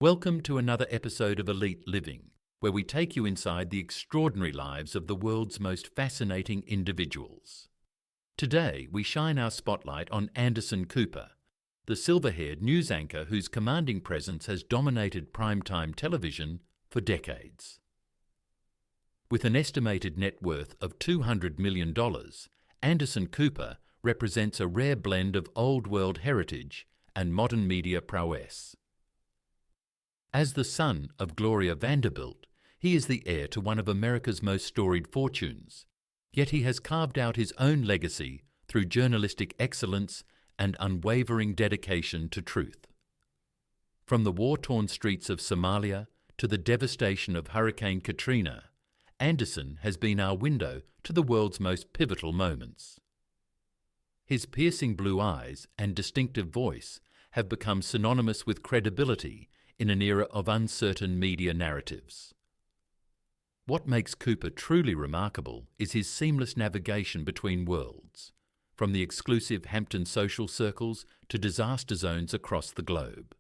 Welcome to another episode of Elite Living, where we take you inside the extraordinary lives of the world's most fascinating individuals. Today, we shine our spotlight on Anderson Cooper, the silver-haired news anchor whose commanding presence has dominated primetime television for decades. With an estimated net worth of $200 million, Anderson Cooper represents a rare blend of old-world heritage and modern media prowess. As the son of Gloria Vanderbilt, he is the heir to one of America's most storied fortunes, yet he has carved out his own legacy through journalistic excellence and unwavering dedication to truth. From the war-torn streets of Somalia to the devastation of Hurricane Katrina, Anderson has been our window to the world's most pivotal moments. His piercing blue eyes and distinctive voice have become synonymous with credibility in an era of uncertain media narratives. What makes Cooper truly remarkable is his seamless navigation between worlds, from the exclusive Hampton social circles to disaster zones across the globe.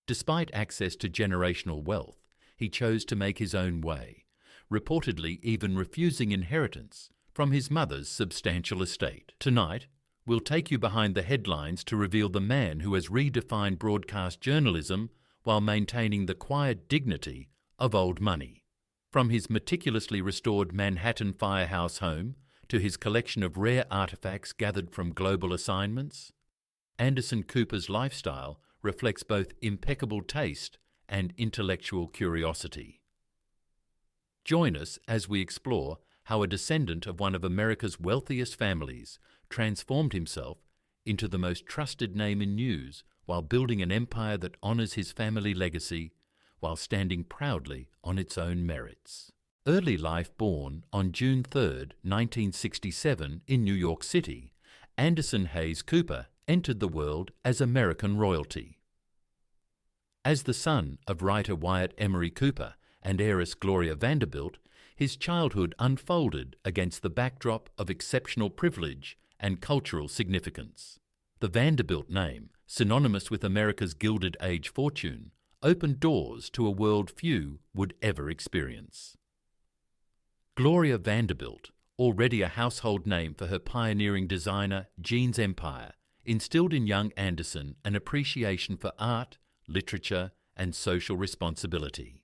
Despite access to generational wealth, he chose to make his own way, reportedly even refusing inheritance from his mother's substantial estate. Tonight, we'll take you behind the headlines to reveal the man who has redefined broadcast journalism while maintaining the quiet dignity of old money. From his meticulously restored Manhattan firehouse home to his collection of rare artifacts gathered from global assignments, Anderson Cooper's lifestyle reflects both impeccable taste and intellectual curiosity. Join us as we explore how a descendant of one of America's wealthiest families transformed himself into the most trusted name in news while building an empire that honors his family legacy while standing proudly on its own merits. Early life. Born on June 3, 1967 in New York City, Anderson Hayes Cooper entered the world as American royalty. As the son of writer Wyatt Emery Cooper and heiress Gloria Vanderbilt, his childhood unfolded against the backdrop of exceptional privilege and cultural significance. The Vanderbilt name, synonymous with America's Gilded Age fortune, opened doors to a world few would ever experience. Gloria Vanderbilt, already a household name for her pioneering designer jeans empire, instilled in young Anderson an appreciation for art, literature, and social responsibility.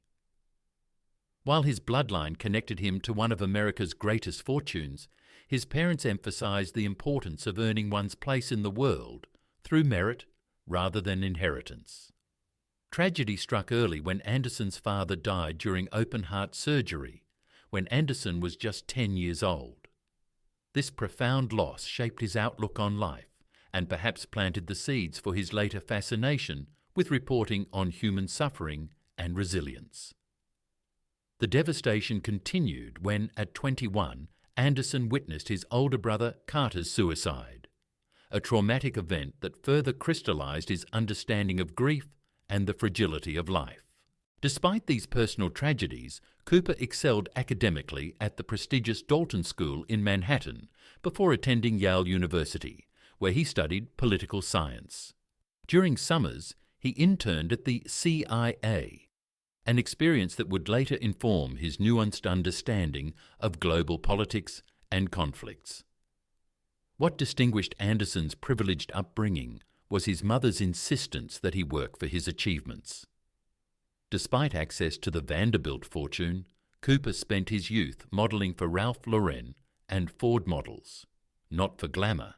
While his bloodline connected him to one of America's greatest fortunes, his parents emphasized the importance of earning one's place in the world through merit rather than inheritance. Tragedy struck early when Anderson's father died during open-heart surgery, when Anderson was just 10 years old. This profound loss shaped his outlook on life and perhaps planted the seeds for his later fascination with reporting on human suffering and resilience. The devastation continued when, at 21, Anderson witnessed his older brother Carter's suicide, a traumatic event that further crystallized his understanding of grief and the fragility of life. Despite these personal tragedies, Cooper excelled academically at the prestigious Dalton School in Manhattan before attending Yale University, where he studied political science. During summers, he interned at the CIA, an experience that would later inform his nuanced understanding of global politics and conflicts. What distinguished Anderson's privileged upbringing was his mother's insistence that he work for his achievements. Despite access to the Vanderbilt fortune, Cooper spent his youth modeling for Ralph Lauren and Ford models, not for glamour,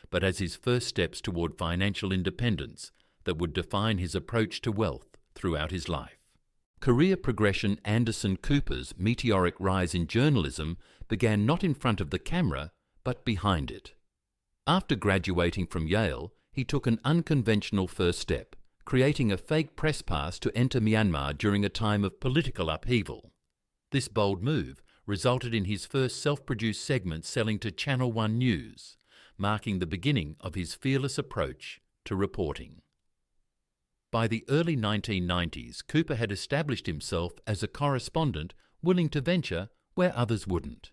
but as his first steps toward financial independence that would define his approach to wealth throughout his life. Career progression. Anderson Cooper's meteoric rise in journalism began not in front of the camera, but behind it. After graduating from Yale, he took an unconventional first step, creating a fake press pass to enter Myanmar during a time of political upheaval. This bold move resulted in his first self-produced segment selling to Channel One News, marking the beginning of his fearless approach to reporting. By the early 1990s, Cooper had established himself as a correspondent willing to venture where others wouldn't.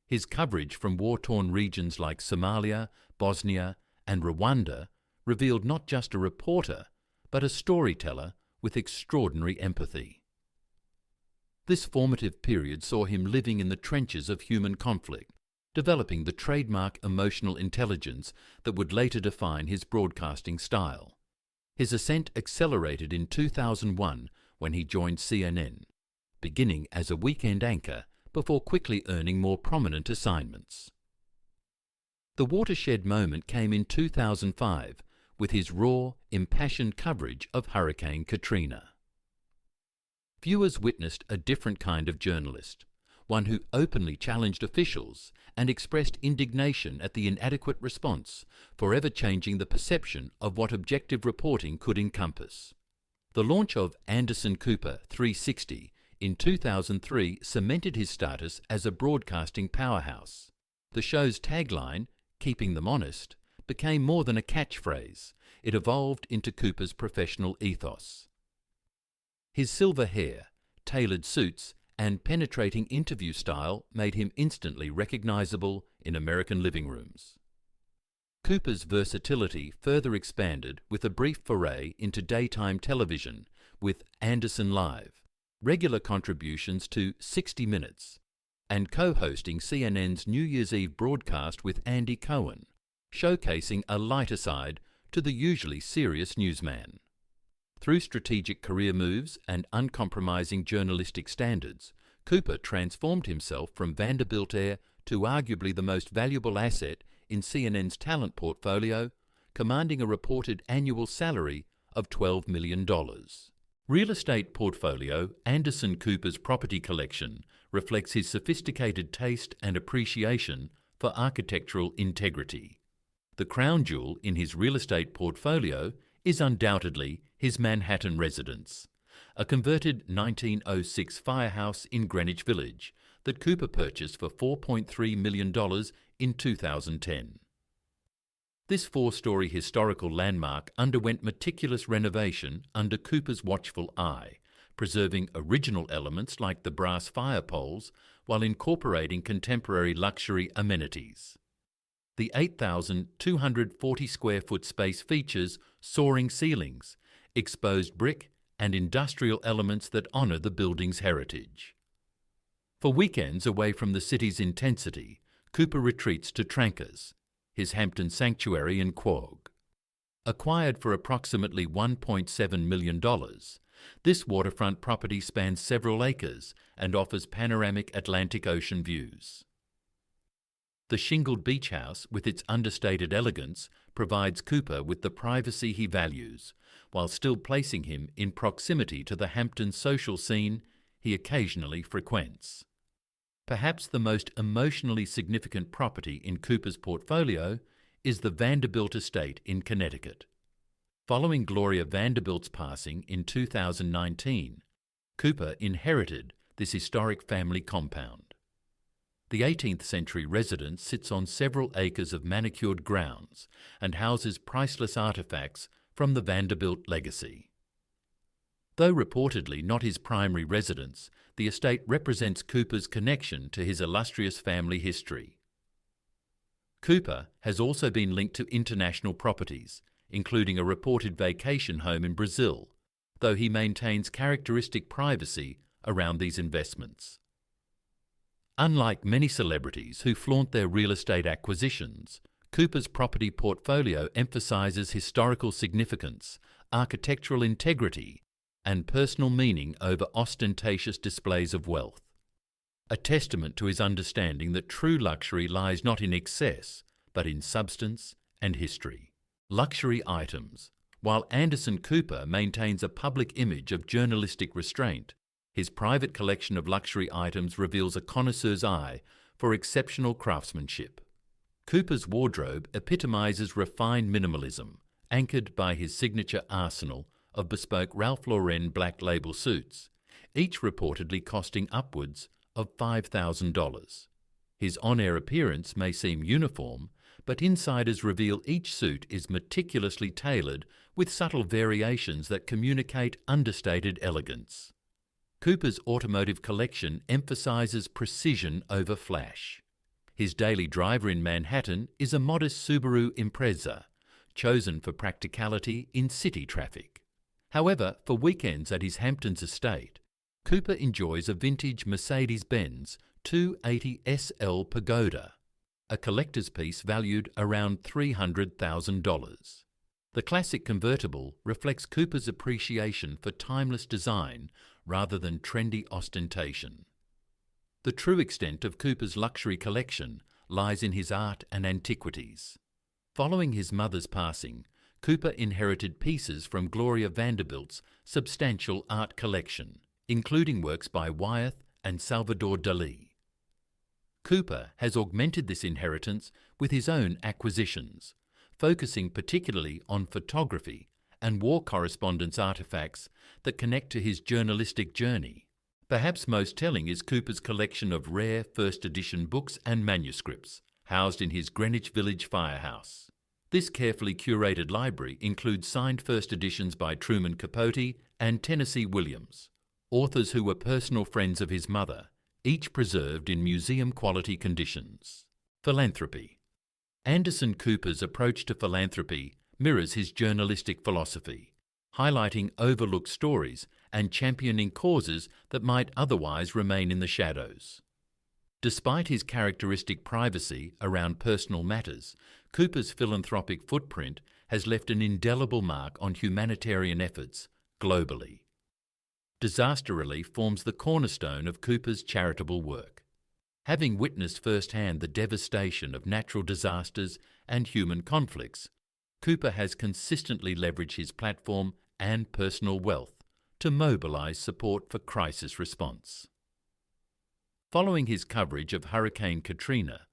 His coverage from war-torn regions like Somalia, Bosnia, and Rwanda revealed not just a reporter, but a storyteller with extraordinary empathy. This formative period saw him living in the trenches of human conflict, developing the trademark emotional intelligence that would later define his broadcasting style. His ascent accelerated in 2001 when he joined CNN, beginning as a weekend anchor before quickly earning more prominent assignments. The watershed moment came in 2005 with his raw, impassioned coverage of Hurricane Katrina. Viewers witnessed a different kind of journalist, one who openly challenged officials and expressed indignation at the inadequate response, forever changing the perception of what objective reporting could encompass. The launch of Anderson Cooper 360 in 2003 cemented his status as a broadcasting powerhouse. The show's tagline, "Keeping them honest," became more than a catchphrase. It evolved into Cooper's professional ethos. His silver hair, tailored suits, and penetrating interview style made him instantly recognizable in American living rooms. Cooper's versatility further expanded with a brief foray into daytime television with Anderson Live, regular contributions to 60 Minutes, and co-hosting CNN's New Year's Eve broadcast with Andy Cohen, showcasing a lighter side to the usually serious newsman. Through strategic career moves and uncompromising journalistic standards, Cooper transformed himself from Vanderbilt heir to arguably the most valuable asset in CNN's talent portfolio, commanding a reported annual salary of $12 million. Real estate portfolio Anderson Cooper's property collection reflects his sophisticated taste and appreciation for architectural integrity. The crown jewel in his real estate portfolio is undoubtedly his Manhattan residence, a converted 1906 firehouse in Greenwich Village that Cooper purchased for $4.3 million in 2010. This four-story historical landmark underwent meticulous renovation under Cooper's watchful eye, preserving original elements like the brass fire poles while incorporating contemporary luxury amenities. The 8,240 square foot space features soaring ceilings, exposed brick, and industrial elements that honour the building's heritage. For weekends away from the city's intensity, Cooper retreats to Trancoso, his Hampton sanctuary in Quogue. Acquired for approximately $1.7 million, this waterfront property spans several acres and offers panoramic Atlantic Ocean views. The shingled beach house, with its understated elegance, provides Cooper with the privacy he values, while still placing him in proximity to the Hampton social scene he occasionally frequents. Perhaps the most emotionally significant property in Cooper's portfolio is the Vanderbilt estate in Connecticut. Following Gloria Vanderbilt's passing in 2019, Cooper inherited this historic family compound. The 18th century residence sits on several acres of manicured grounds and houses priceless artefacts from the Vanderbilt legacy. Though reportedly not his primary residence, the estate represents Cooper's connection to his illustrious family history. Cooper has also been linked to international properties, including a reported vacation home in Brazil, though he maintains characteristic privacy around these investments. Unlike many celebrities who flaunt their real estate acquisitions, Cooper's property portfolio emphasizes historical significance, architectural integrity, and personal meaning over ostentatious displays of wealth. A testament to his understanding that true luxury lies not in excess, but in substance and history. Luxury items. While Anderson Cooper maintains a public image of journalistic restraint, his private collection of luxury items reveals a connoisseur's eye for exceptional craftsmanship. Cooper's wardrobe epitomizes refined minimalism, anchored by his signature arsenal of bespoke Ralph Lauren black label suits, each reportedly costing upwards of $5,000. His on-air appearance may seem uniform, but insiders reveal each suit is meticulously tailored with subtle variations that communicate understated elegance. Cooper's automotive collection emphasizes precision over flash. His daily driver in Manhattan is a modest Subaru Impreza, chosen for practicality in city traffic. However, for weekends at his Hamptons estate, Cooper enjoys a vintage Mercedes-Benz 280 SL Pagoda, a collector's piece valued around $300,000. The classic convertible reflects Cooper's appreciation for timeless design rather than trendy ostentation. The true extent of Cooper's luxury collection lies in his art and antiquities. Following his mother's passing, Cooper inherited pieces from Gloria Vanderbilt's substantial art collection, including works by Wyatt and Salvador Dalí. Cooper has augmented this inheritance with his own acquisitions, focusing particularly on photography and war correspondence artifacts that connect to his journalistic journey. Perhaps most telling is Cooper's collection of rare first edition books and manuscripts, housed in his Greenwich Village firehouse. This carefully curated library includes signed first editions by Truman Capote and Tennessee Williams, authors who were personal friends of his mother, each preserved in museum-quality conditions. Philanthropy. Anderson Cooper's approach to philanthropy mirrors his journalistic philosophy, highlighting overlooked stories and championing causes that might otherwise remain in the shadows. Despite his characteristic privacy around personal matters, Cooper's philanthropic footprint has left an indelible mark on humanitarian efforts globally. Disaster relief forms the cornerstone of Cooper's charitable work. Having witnessed firsthand the devastation of natural disasters and human conflicts, Cooper has consistently leveraged his platform and personal wealth to mobilize support for crisis response. Following his coverage of Hurricane Katrina,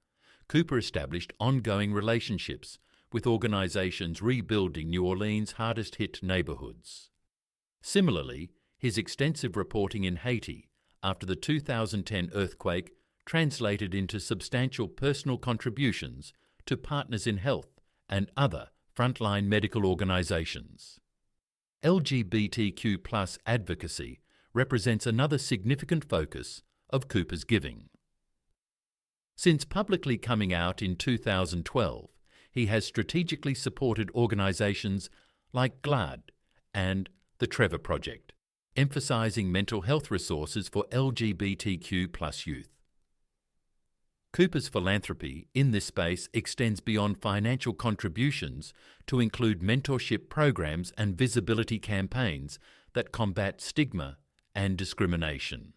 Cooper established ongoing relationships with organizations rebuilding New Orleans' hardest-hit neighborhoods. Similarly, his extensive reporting in Haiti after the 2010 earthquake translated into substantial personal contributions to Partners in Health and other frontline medical organizations. LGBTQ+ advocacy represents another significant focus of Cooper's giving. Since publicly coming out in 2012, he has strategically supported organizations like GLAAD and the Trevor Project, emphasizing mental health resources for LGBTQ+ youth. Cooper's philanthropy in this space extends beyond financial contributions to include mentorship programs and visibility campaigns that combat stigma and discrimination.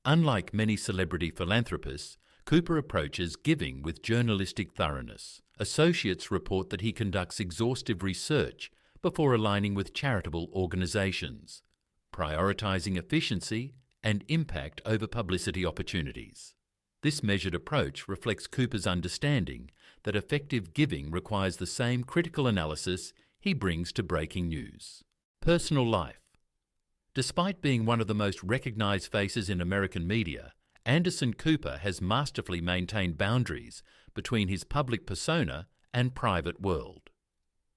Unlike many celebrity philanthropists, Cooper approaches giving with journalistic thoroughness. Associates report that he conducts exhaustive research before aligning with charitable organizations, prioritizing efficiency and impact over publicity opportunities. This measured approach reflects Cooper's understanding that effective giving requires the same critical analysis he brings to breaking news. Personal life. Despite being one of the most recognized faces in American media, Anderson Cooper has masterfully maintained boundaries between his public persona and private world.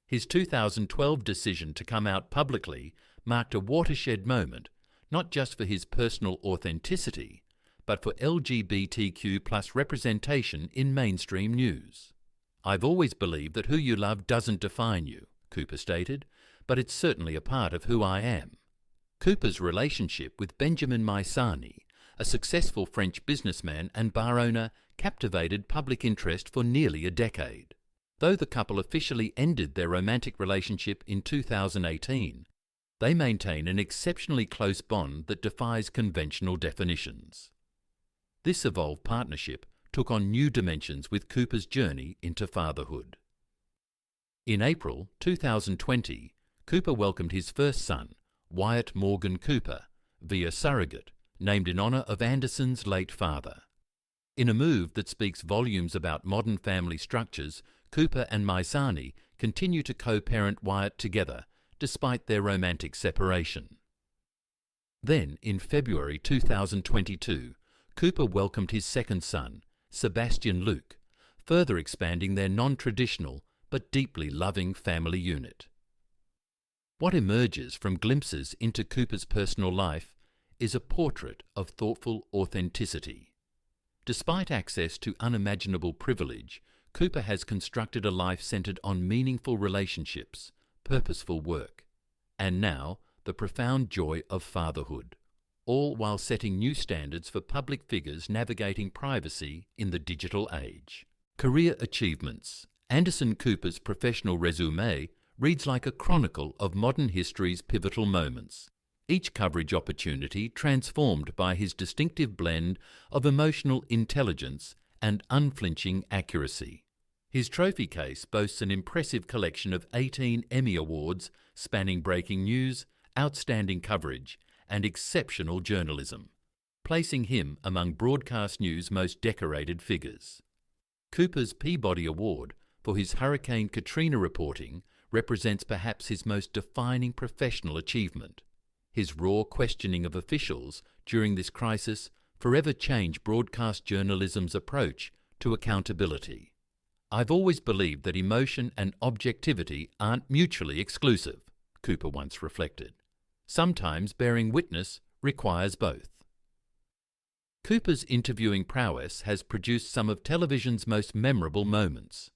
His 2012 decision to come out publicly marked a watershed moment, not just for his personal authenticity, but for LGBTQ+ representation in mainstream news. "I've always believed that who you love doesn't define you," Cooper stated, "but it's certainly a part of who I am." Cooper's relationship with Benjamin Maisani, a successful French businessman and bar owner, captivated public interest for nearly a decade. Though the couple officially ended their romantic relationship in 2018, they maintain an exceptionally close bond that defies conventional definitions. This evolved partnership took on new dimensions with Cooper's journey into fatherhood. In April 2020, Cooper welcomed his first son, Wyatt Morgan Cooper, via surrogate, named in honor of Anderson's late father. In a move that speaks volumes about modern family structures, Cooper and Maisani continue to co-parent Wyatt together, despite their romantic separation. Then, in February 2022, Cooper welcomed his second son, Sebastian Luke, further expanding their non-traditional but deeply loving family unit. What emerges from glimpses into Cooper's personal life is a portrait of thoughtful authenticity. Despite access to unimaginable privilege, Cooper has constructed a life centered on meaningful relationships, purposeful work, and now the profound joy of fatherhood, all while setting new standards for public figures navigating privacy in the digital age. Career achievements. Anderson Cooper's professional resume reads like a chronicle of modern history's pivotal moments, each coverage opportunity transformed by his distinctive blend of emotional intelligence and unflinching accuracy. His trophy case boasts an impressive collection of 18 Emmy Awards spanning breaking news, outstanding coverage, and exceptional journalism, placing him among broadcast news' most decorated figures. Cooper's Peabody Award for his Hurricane Katrina reporting represents perhaps his most defining professional achievement. His raw questioning of officials during this crisis forever changed broadcast journalism's approach to accountability. "I've always believed that emotion and objectivity aren't mutually exclusive," Cooper once reflected. "Sometimes bearing witness requires both." Cooper's interviewing prowess has produced some of television's most memorable moments.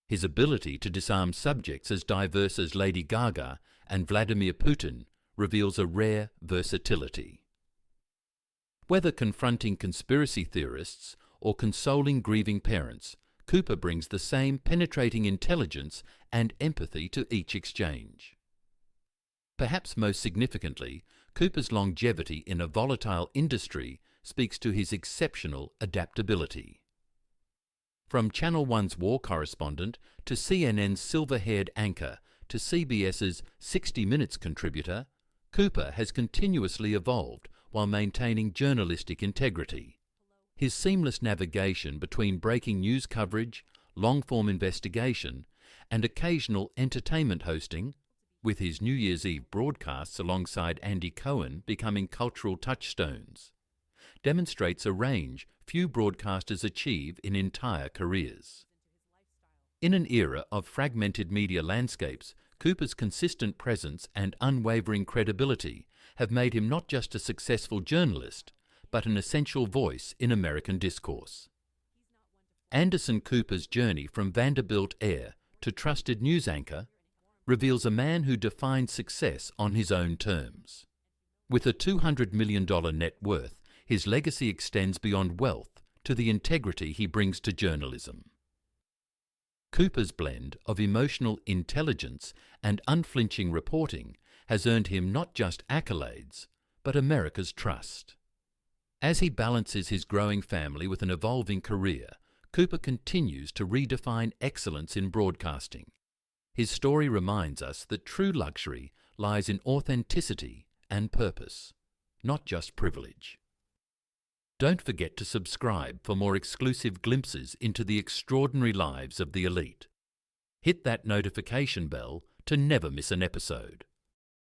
His ability to disarm subjects as diverse as Lady Gaga and Vladimir Putin reveals a rare versatility. Whether confronting conspiracy theorists or consoling grieving parents, Cooper brings the same penetrating intelligence and empathy to each exchange. Perhaps most significantly, Cooper's longevity in a volatile industry speaks to his exceptional adaptability. From Channel One's war correspondent to CNN's silver-haired anchor to CBS's 60 Minutes contributor, Cooper has continuously evolved while maintaining journalistic integrity. His seamless navigation between breaking news coverage, long-form investigation, and occasional entertainment hosting, with his New Year's Eve broadcasts alongside Andy Cohen becoming cultural touchstones, demonstrates a range few broadcasters achieve in entire careers. In an era of fragmented media landscapes, Cooper's consistent presence and unwavering credibility have made him not just a successful journalist, but an essential voice in American discourse. Anderson Cooper's journey from Vanderbilt heir to trusted news anchor reveals a man who defined success on his own terms. With a $200 million net worth, his legacy extends beyond wealth to the integrity he brings to journalism. Cooper's blend of emotional intelligence and unflinching reporting has earned him not just accolades, but America's trust. As he balances his growing family with an evolving career, Cooper continues to redefine excellence in broadcasting. His story reminds us that true luxury lies in authenticity and purpose, not just privilege. Don't forget to subscribe for more exclusive glimpses into the extraordinary lives of the elite. Hit that notification bell to never miss an episode.